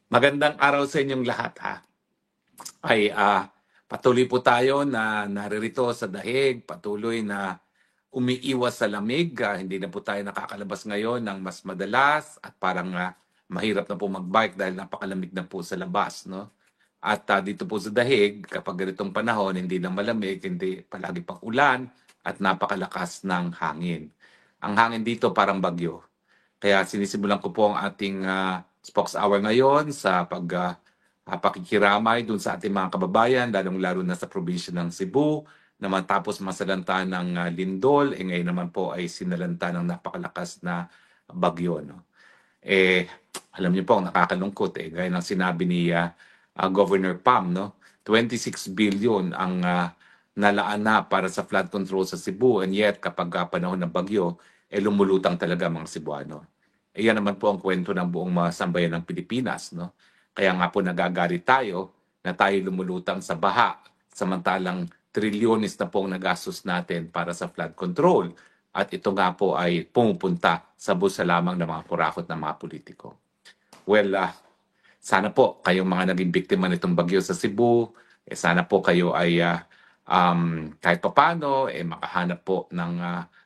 Magandang araw sa inyong lahat ha. Ay patuloy po tayo na naririto sa dahig, patuloy na umiiwas sa lamig. Hindi na po tayo nakakalabas ngayon ng mas madalas at parang mahirap na po mag-bike dahil napakalamig na po sa labas, no? At dito po sa dahig, kapag ganitong panahon, hindi lang malamig, hindi palagi pang ulan at napakalakas ng hangin. Ang hangin dito parang bagyo. Kaya sinisimulan ko po ang ating Spokes Hour ngayon sa pakikiramay dun sa ating mga kababayan, lalong-lalo na sa probinsya ng Cebu, na matapos masalanta ng lindol, ngayon naman po ay sinalanta ng napakalakas na bagyo. No? Alam niyo po, nakakalungkot gaya ng sinabi ni Governor Pam, no? 26 billion ang nalaan na para sa flood control sa Cebu, and yet kapag panahon ng bagyo, lumulutang talaga mga Cebuano. Yan naman po ang kwento ng buong mga sambayan ng Pilipinas, no? Kaya nga po nagagalit tayo na tayo lumulutang sa baha, samantalang trilyones na pong nagastos natin para sa flood control. At ito nga po ay pumupunta sa bulsa lamang ng mga kurakot ng mga politiko. Well, sana po kayong mga naging biktima nitong bagyo sa Cebu, sana po kayo ay kahit papano makahanap po ng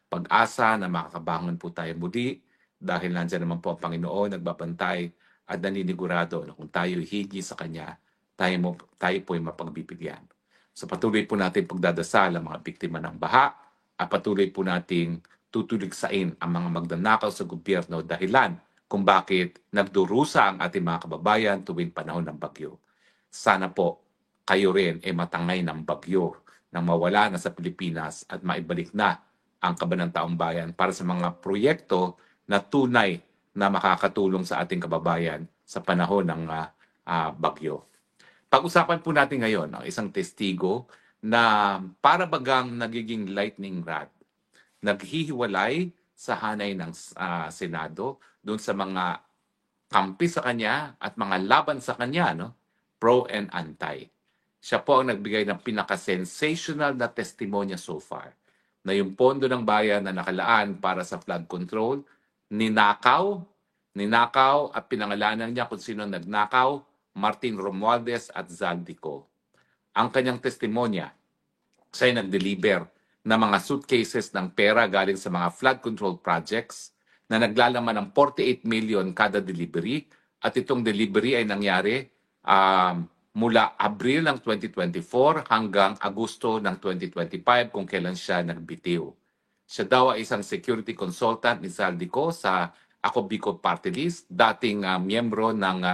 pag-asa na makakabangon po tayo muli dahil nandiyan naman po ang Panginoon nagbabantay at naninigurado na kung tayo higi sa Kanya, tayo po ay mapagbibigyan. So patuloy po natin pagdadasal ang mga biktima ng baha at patuloy po nating tutuligsain ang mga magnanakaw sa gobyerno dahilan kung bakit nagdurusa ang ating mga kababayan tuwing panahon ng bagyo. Sana po kayo rin ay matangay ng bagyo nang mawala na sa Pilipinas at maibalik na ang kabanataang bayan para sa mga proyekto na tunay na makakatulong sa ating kababayan sa panahon ng bagyo. Pag-usapan po natin ngayon ang isang testigo na para bagang nagiging lightning rod. Naghihiwalay sa hanay ng Senado doon sa mga kampi sa kanya at mga laban sa kanya, no? Pro and anti. Siya po ang nagbigay ng pinaka-sensational na testimonya so far na yung pondo ng bayan na nakalaan para sa flood control, ninakaw at pinangalanan niya kung sino nagnakaw, Martin Romualdez at Zaldico. Ang kanyang testimonya, siya ay nag-deliver ng mga suitcases ng pera galing sa mga flood control projects na naglalaman ng 48 million kada delivery at itong delivery ay nangyari mula Abril ng 2024 hanggang Agosto ng 2025 kung kailan siya nagbitiw. Siya daw ay isang security consultant ni Zaldico sa Ako Bicol Party List, dating miyembro ng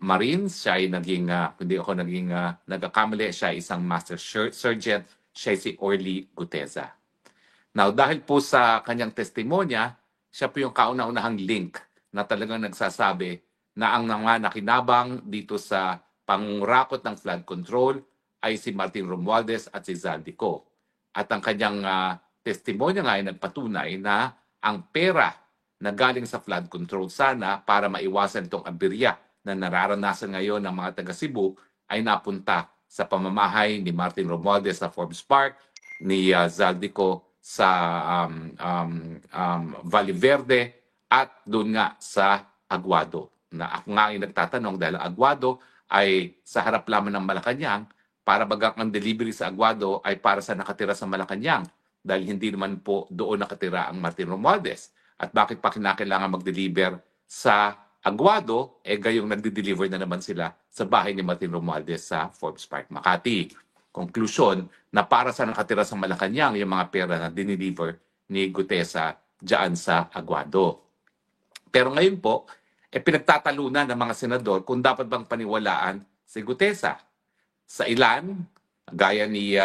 Marines. Siya ay nagkakamali, siya ay isang master sergeant, siya ay si Orly Guteza. Now, dahil po sa kanyang testimonya, siya po yung kauna-unahang link na talagang nagsasabi na ang mga nakinabang dito sa pangurakot ng flood control ay si Martin Romualdez at si Zaldico. At ang kanyang testimonya nga ay nagpatunay na ang pera na galing sa flood control sana para maiwasan itong aberya na nararanasan ngayon ng mga taga Cebu ay napunta sa pamamahay ni Martin Romualdez sa Forbes Park, ni Zaldico sa Valle Verde at doon nga sa Aguado. Na ako nga ay nagtatanong dahil Aguado ay sa harap lamang ng Malacanang, para bagang ang delivery sa Aguado ay para sa nakatira sa Malacanang dahil hindi naman po doon nakatira ang Martin Romualdez. At bakit pa kinakailangan mag-deliver sa Aguado, gayong nagde-deliver na naman sila sa bahay ni Martin Romualdez sa Forbes Park, Makati. Conclusion, na para sa nakatira sa Malacanang yung mga pera na dinideliver ni Gutesa dyan sa Aguado. Pero ngayon po, pinagtatalunan ng mga senador kung dapat bang paniwalaan si Gutesa. Sa ilan, gaya ni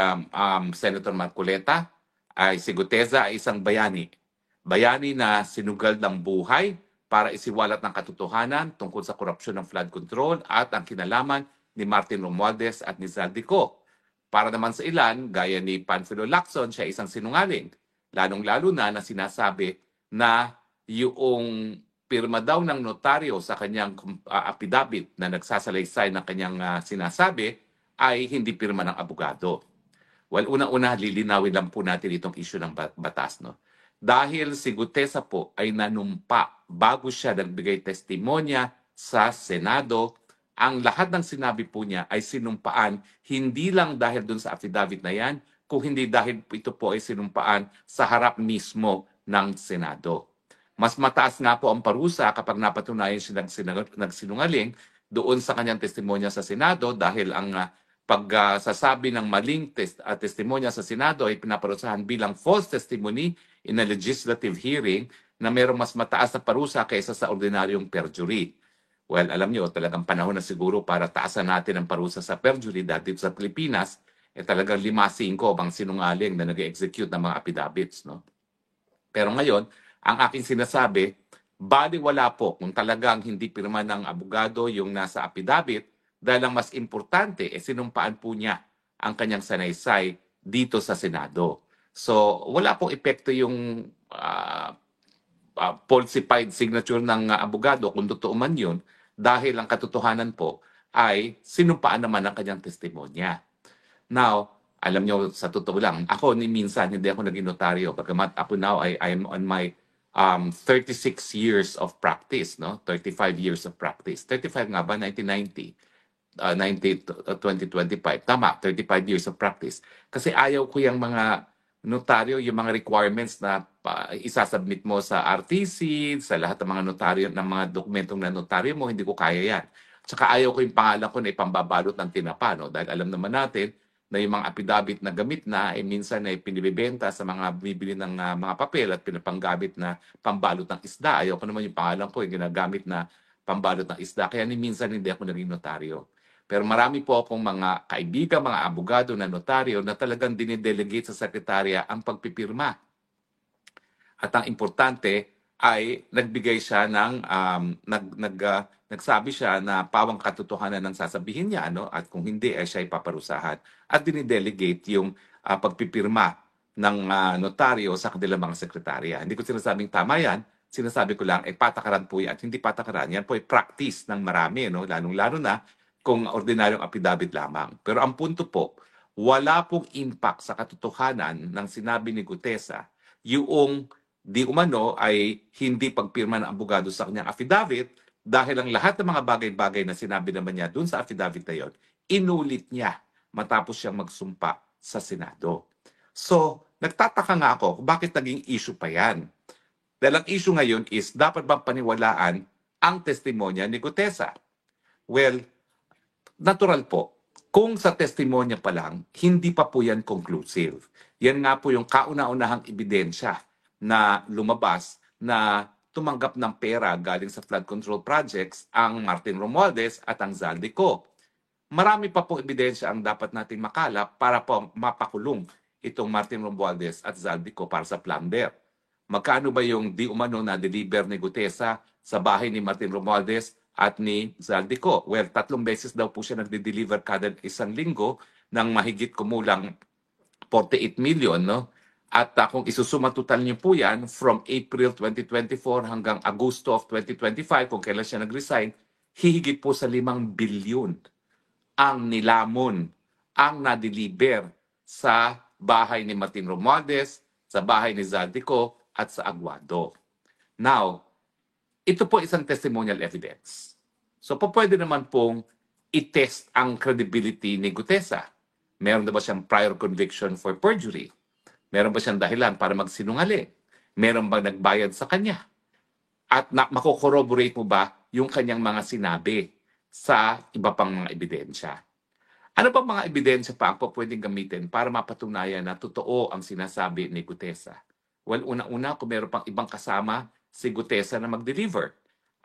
Senator Marcoleta, ay si Gutesa ay isang bayani. Bayani na sinugal ng buhay para isiwalat ng katotohanan tungkol sa korupsyon ng flood control at ang kinalaman ni Martin Romualdez at ni Zaldico. Para naman sa ilan, gaya ni Panfilo Lacson, siya isang sinungaling. Lalong-lalo na sinasabi na yung pirma daw ng notaryo sa kanyang affidavit na nagsasalaysay ng kanyang sinasabi ay hindi pirma ng abogado. Well, unang-una, lilinawin lang po natin itong issue ng batas. No? dahil si Gutesa po ay nanumpa bago siya nagbigay testimonya sa Senado. Ang lahat ng sinabi po niya ay sinumpaan hindi lang dahil dun sa affidavit na yan, kung hindi dahil ito po ay sinumpaan sa harap mismo ng Senado. Mas mataas nga po ang parusa kapag napatunayan siya nagsinungaling doon sa kanyang testimonya sa Senado dahil ang pagsasabi ng maling testimonya sa Senado ay pinaparusahan bilang false testimony in a legislative hearing na mayroong mas mataas na parusa kaysa sa ordinaryong perjury. Well, alam nyo, talagang panahon na siguro para taasan natin ang parusa sa perjury dahil dito sa Pilipinas, talagang 5-5 bang sinungaling na nag-execute ng mga affidavits. No? Pero ngayon, ang aking sinasabi, baliwala po kung talagang hindi pirma ng abogado yung nasa affidavit dahil ang mas importante, sinumpaan po niya ang kanyang sanaysay dito sa Senado. So, wala pong epekto yung falsified signature ng abogado kung totoo man yun dahil ang katotohanan po ay sinumpaan naman ang kanyang testimonya. Now, alam nyo, sa totoo lang, ako ni minsan hindi ako naging notaryo. Bagamat ako now I'm on my 36 years of practice, no? 35 years of practice. 35 nga ba? 1990. 2025. Tama, 35 years of practice. Kasi ayaw ko yung mga notaryo, yung mga requirements na isasubmit mo sa RTC, sa lahat ng mga notaryo, ng mga dokumentong na notaryo mo, hindi ko kaya yan. Tsaka ayaw ko yung pangalan ko na ipambabalot ng tinapa, no? Dahil alam naman natin na yung mga affidavit na gamit na ay minsan ay pinibibenta sa mga bibili ng mga papel at pinapanggamit na pambalot ng isda. Ayaw ko naman yung pangalan ko yung ginagamit na pambalot ng isda. Kaya ni minsan hindi ako naging notaryo. Pero marami po akong mga kaibigan, mga abogado na notaryo na talagang dinidelegate sa sekretarya ang pagpipirma. At ang importante ay nagbigay siya ng nagsabi siya na pawang katotohanan ng sasabihin niya, ano, at kung hindi ay siya ipaparusahan at dinidelegate yung pagpipirma ng notaryo sa kanilang mga sekretarya. Hindi ko sinasabing tama yan, sinasabi ko lang patakaran po yan. Hindi patakaran, yan po ay practice ng marami, no? Lalong-lalo na kung ordinaryong affidavit lamang. Pero ang punto po, wala pong impact sa katotohanan ng sinabi ni Gutesa yung di umano ay hindi pagpirma ng abogado sa kanyang affidavit dahil ang lahat ng mga bagay-bagay na sinabi naman niya dun sa affidavit na yon, inulit niya matapos siyang magsumpa sa Senado. So, nagtataka nga ako kung bakit naging issue pa yan. Dahil ang issue ngayon is dapat bang paniwalaan ang testimonya ni Gutesa? Well, natural po, kung sa testimonya pa lang, hindi pa po yan conclusive. Yan nga po yung kauna-unahang ebidensya na lumabas na tumanggap ng pera galing sa flood control projects ang Martin Romualdez at ang Zaldico. Marami pa po ebidensya ang dapat nating makalap para po mapakulong itong Martin Romualdez at Zaldico para sa plunder. Magkano ba yung di umano na deliver ni Gutesa sa bahay ni Martin Romualdez at ni Zaldico? Well, 3 beses daw po siya nagde-deliver kada isang linggo ng mahigit kumulang 48 million, no? At kung isusuma total niyo po yan from April 2024 hanggang Agosto of 2025, kung kailan siya nag-resign, hihigit po sa 5 billion ang nilamon, ang na-deliver sa bahay ni Martin Romualdez, sa bahay ni Zaldico at sa Aguado. Now, ito po isang testimonial evidence. So, pwede naman pong i-test ang credibility ni Gutesa. Meron na ba siyang prior conviction for perjury? Meron ba siyang dahilan para magsinungaling? Meron ba nagbayad sa kanya? At mako-corroborate mo ba yung kanyang mga sinabi sa iba pang mga ebidensya? Ano ba mga ebidensya pa ang pwedeng gamitin para mapatunayan na totoo ang sinasabi ni Gutesa? Well, una-una, kung meron pang ibang kasama si Gutesa na mag-deliver.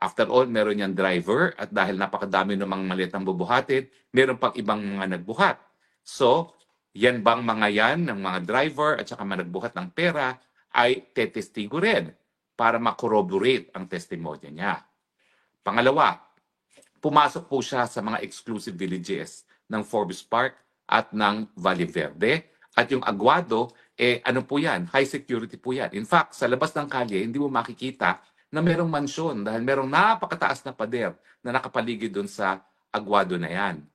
After all, meron niyang driver at dahil napakadami ng mga maliit ang bubuhatin, meron pang ibang mga nagbuhat. So, yan bang mga yan ng mga driver at saka mga nagbuhat ng pera ay tetestigo rin para makorroborate ang testimonya niya. Pangalawa, pumasok po siya sa mga exclusive villages ng Forbes Park at ng Valle Verde. At yung Aguado, ano po yan? High security po yan. In fact, sa labas ng kalye, hindi mo makikita na merong mansyon dahil merong napakataas na pader na nakapaligid doon sa Aguado na yan.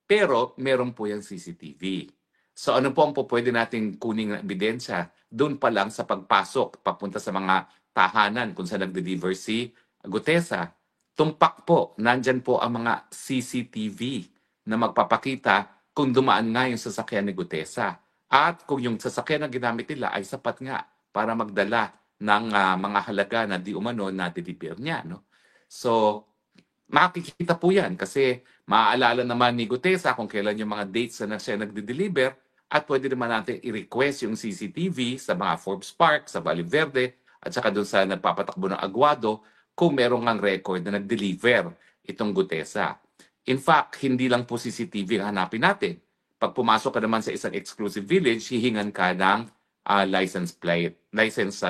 Pero meron po yung CCTV. So ano po ang pwede nating kuning na ebidensya? Doon pa lang sa pagpasok, papunta sa mga tahanan kung saan nag-deliver si Gutesa. Tumpak po, nandyan po ang mga CCTV na magpapakita kung dumaan nga yung sasakyan ni Gutesa. At kung yung sasakyan na ginamit nila ay sapat nga para magdala ng mga halaga na di umano na deliver niya. No? So, makikita po yan kasi maaalala naman ni Gutesa kung kailan yung mga dates na siya nagde-deliver at pwede naman natin i-request yung CCTV sa mga Forbes Park, sa Valle Verde at saka doon sa nagpapatakbo ng Aguado kung merong ngang record na nag-deliver itong Gutesa. In fact, hindi lang po CCTV ang hanapin natin. Pag pumasok ka naman sa isang exclusive village, hihingan ka ng license plate, license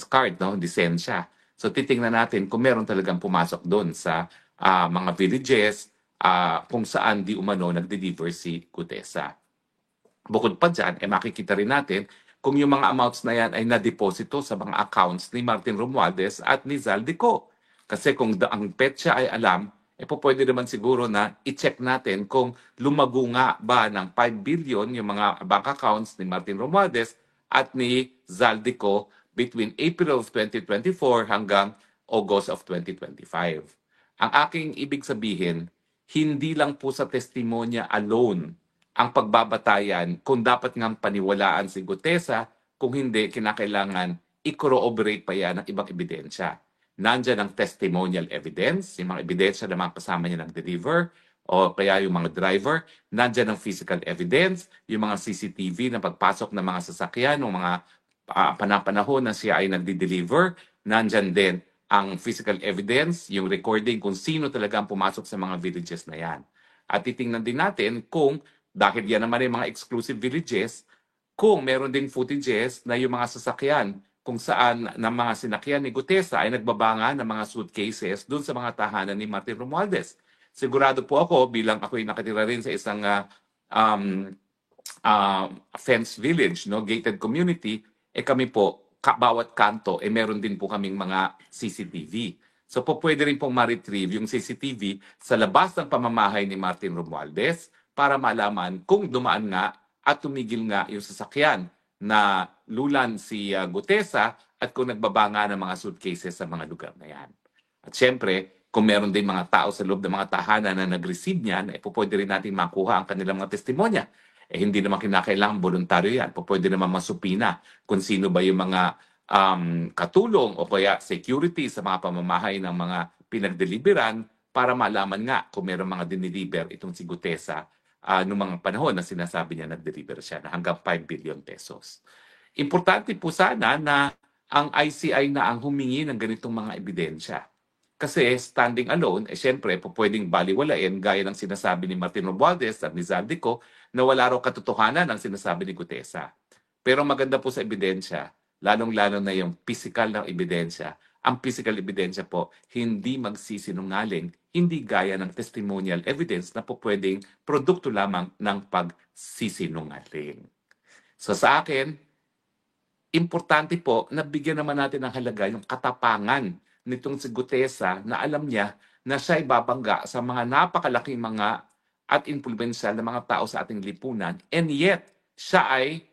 card, no, lisensya. So titingnan natin kung meron talagang pumasok doon sa mga villages kung saan di umano nag-deliver si Gutesa. Bukod pa dyan, makikita rin natin kung yung mga amounts na yan ay na-deposito sa mga accounts ni Martin Romualdez at ni Zaldico. Kasi kung ang petsa ay alam, pwede naman siguro na i-check natin kung lumago nga ba ng 5 billion yung mga bank accounts ni Martin Romualdez at ni Zaldico between April of 2024 hanggang August of 2025. Ang aking ibig sabihin, hindi lang po sa testimonya alone ang pagbabatayan kung dapat ngang paniwalaan si Gutesa, kung hindi, kinakailangan i-corroborate pa yan ng ibang ebidensya. Nandyan ang testimonial evidence, yung mga ebidensya na mga kasama niya nag-deliver, o kaya yung mga driver. Nandyan ang physical evidence, yung mga CCTV na pagpasok ng mga sasakyan, ng mga panapanahon na siya ay nagdi-deliver. Nandyan din ang physical evidence, yung recording kung sino talaga ang pumasok sa mga villages na yan. At titingnan din natin kung, dahil yan naman yung mga exclusive villages, kung meron ding footages na yung mga sasakyan kung saan ng mga sinakyan ni Gutesa ay nagbabanga ng mga suitcases doon sa mga tahanan ni Martin Romualdez. Sigurado po ako, bilang ako'y nakatira rin sa isang um, fenced village, no, gated community, kami po, bawat kanto, meron din po kaming mga CCTV. So po pwede rin pong ma-retrieve yung CCTV sa labas ng pamamahay ni Martin Romualdez para malaman kung dumaan nga at tumigil nga yung sasakyan na lulan si Gutesa at kung nagbabanga ng mga suitcases sa mga lugar na yan. At syempre, kung meron din mga tao sa loob ng mga tahanan na nag-receive niyan, pwede rin natin makuha ang kanilang mga testimonya. Hindi naman kinakailangan voluntaryo yan. Pwede naman masupina kung sino ba yung mga katulong o kaya security sa mga pamamahay ng mga pinagdeliveran para malaman nga kung meron mga dinideliver itong si Gutesa noong mga panahon na sinasabi niya nag-deliver siya na hanggang 5 billion pesos. Importante po sana na ang ICI na ang humingi ng ganitong mga ebidensya. Kasi standing alone, syempre, pwedeng baliwalain gaya ng sinasabi ni Martin Romualdez at ni Zaldico na wala raw katotohanan ang sinasabi ni Gutesa. Pero maganda po sa ebidensya, lalong-lalo na yung physical na ebidensya. Ang physical ebidensya po, hindi magsisinungaling, hindi gaya ng testimonial evidence na po pwedeng produkto lamang ng pagsisinungaling. So sa akin, importante po na bigyan naman natin ng halaga yung katapangan nitong si Gutesa na alam niya na siya ay babangga sa mga napakalaking mga at influential na mga tao sa ating lipunan, and yet siya ay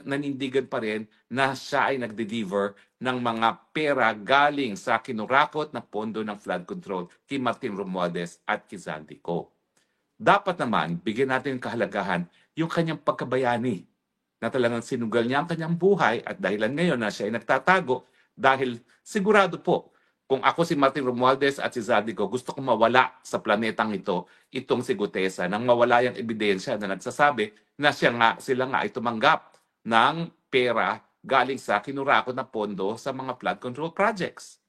nanindigan pa rin na siya ay nag-deliver ng mga pera galing sa kinurakot na pondo ng flood control kay Martin Romualdez at kay Zaldico. Dapat naman, bigyan natin ng kahalagahan yung kanyang pagkabayani na talagang sinugal niya ang kanyang buhay at dahilan ngayon na siya ay nagtatago dahil sigurado po kung ako si Martin Romualdez at si Zaldico, gusto kong mawala sa planetang ito, itong si Gutesa, nang mawala yung ebidensya na nagsasabi na sila nga ay tumanggap ng pera galing sa kinurakot na pondo sa mga flood control projects.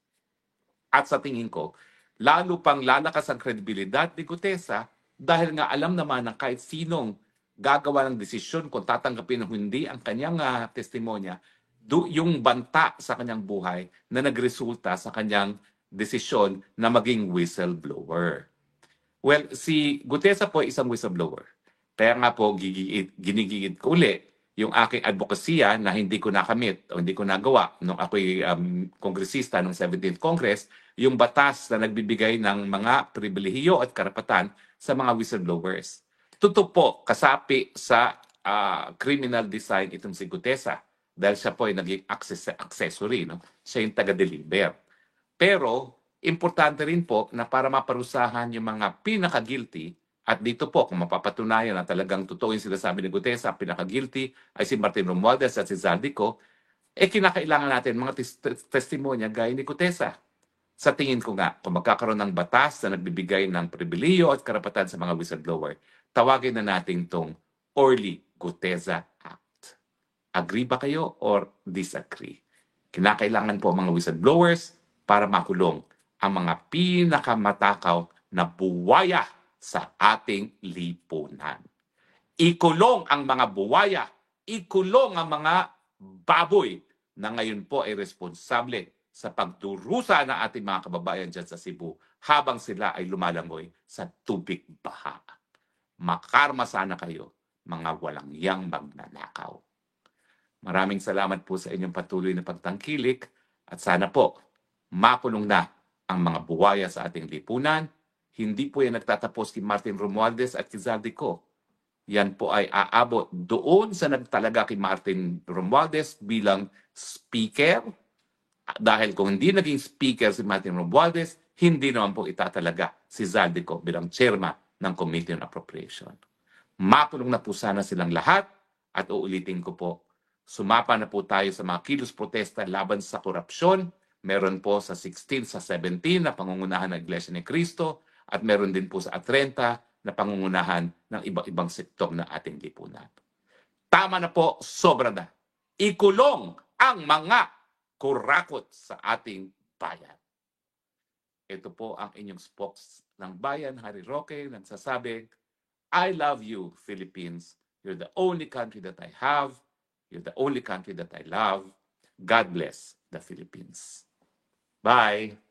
At sa tingin ko, lalo pang lalakas ang kredibilidad ni Gutesa dahil nga alam naman ng kahit sinong gagawa ng desisyon kung tatanggapin o hindi ang kanyang testimonya, yung banta sa kanyang buhay na nagresulta sa kanyang desisyon na maging whistleblower. Well, si Gutesa po ay isang whistleblower. Kaya nga po, ginigigit ko uli yung aking advokasya na hindi ko nakamit o hindi ko nagawa nung ako'y kongresista ng 17th Congress, yung batas na nagbibigay ng mga pribilehiyo at karapatan sa mga whistleblowers. Totoo po, kasapi sa criminal design itong si Gutesa dahil siya po ay naging accessory, no? Siya yung taga-deliver. Pero, importante rin po na para maparusahan yung mga pinaka-guilty, at dito po, kung mapapatunayan na talagang totoo yung sinasabi ni Gutesa, pinaka-guilty ay si Martin Romualdez at si Zaldico, kinakailangan natin mga testimonya gaya ni Gutesa. Sa tingin ko nga, kung magkakaroon ng batas na nagbibigay ng pribiliyo at karapatan sa mga whistleblower, tawagin na natin itong Orly Gutesa Act. Agree ba kayo or disagree? Kinakailangan po ang mga whistleblowers para makulong ang mga pinakamatakaw na buwaya sa ating lipunan. Ikulong ang mga buwaya, ikulong ang mga baboy na ngayon po ay responsable sa pagdurusa ng ating mga kababayan dyan sa Cebu habang sila ay lumalangoy sa tubig baha. Makarma sana kayo, mga walang yang magnanakaw. Maraming salamat po sa inyong patuloy na pagtangkilik at sana po makulong na ang mga buwaya sa ating lipunan. Hindi po yan nagtatapos kay Martin Romualdez at kay Zaldico. Yan po ay aabot doon sa nagtalaga kay Martin Romualdez bilang speaker. Dahil kung hindi naging speaker si Martin Romualdez, hindi naman po itatalaga si Zaldico bilang chairman ng Committee on Appropriation. Makulong na po sana silang lahat at uulitin ko po, sumapa na po tayo sa mga kilos protesta laban sa korupsyon. Meron po sa 16 sa 17 na pangungunahan ng Iglesia ni Cristo at meron din po sa 30 na pangungunahan ng iba-ibang sektor ng ating lipunan. Tama na po, sobra na. Ikulong ang mga kurakot sa ating bayan. Ito po ang inyong spokes ng bayan, Harry Roque, nagsasabi, I love you, Philippines. You're the only country that I have. You're the only country that I love. God bless the Philippines. Bye.